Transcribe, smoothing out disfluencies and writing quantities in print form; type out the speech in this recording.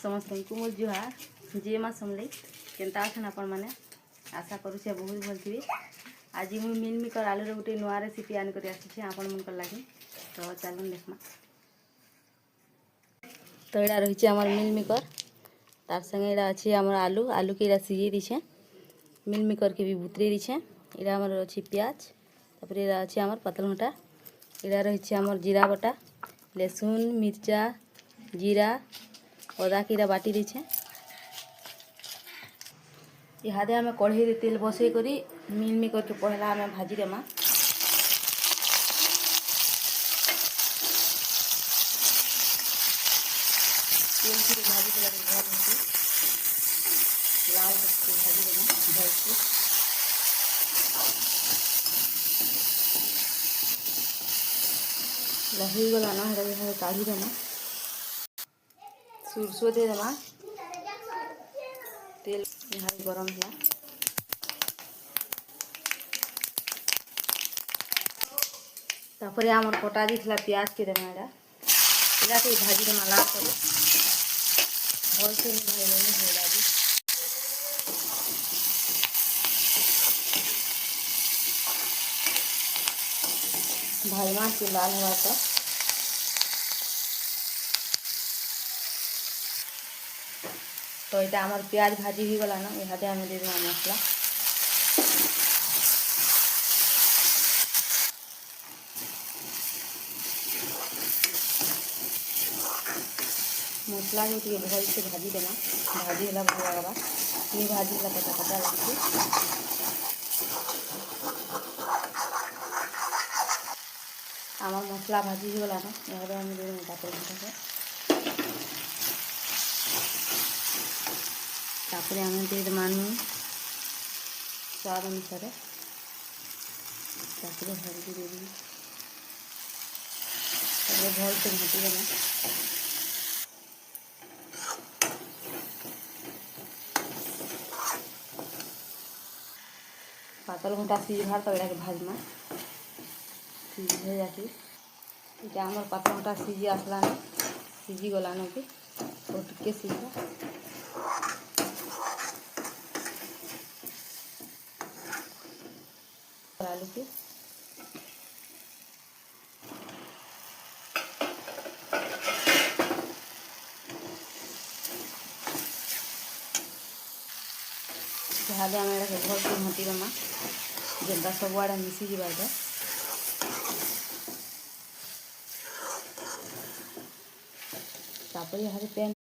समस्त को मोर जुहार जे माँ समले केनता अछन आपण माने आशा करूछे बहुत भल थी। आज मुझे मिलमिकर आलू गोटे नुआ रेसिपी आन कर आपण मन लगे तो चलन देखमा। तो यहाँ रही आम मिलमिकर तार संगे यहाँ अच्छे आम आलू आलू के सीझे दीछे मिलमिकर के भी भुतरे दीछे। यहाँ आमर अच्छी प्याज तापर यहाँ अच्छे आमर पतलघंटा यहाँ रही आमर जीरा बटा लहसुन मिर्चा जीरा अदा के बाटी दीछे। इहादे आम कढ़ई रे तेल बसई करी मिलमिकर के पहला आम भाजी देमा। तेल फिर भाजी देला घर होती लाल को भाजी देमा भरपूर। लही गला ना है काढ़ी देमा सुरसो दे देमा तेल यहाँ गरम है तापर आम कटा जाइए प्याज के देमा इला के भाजी देमा लाल कर भल से भाई भाजी भाईमा के लाल हुआ तो यहाँ आम प्याज भाजी हो गला ना इहादे आम दे देमा मसला मसला के भल से भाजी देमा भाजी है भल लगवा ये भाजी कटा कटा लगती आम मसला भाजी हो गला ना इहादे आम दे देमा पतलघंटा तापर आम दे देमा नून स्वाद अनुसार तापर हल्दी दे दी भल से घाटी देमा पतलघंटा सीझार तो यहाँ भाजमा सीझे जाती इटा आम पतलघंटा सीझी आसला सीझी गला न कि टिके सीझा आलू के इहादे आम भल से घंटी देमा जेनता सब आड़े मिसी जाए तापर यहाँ पेन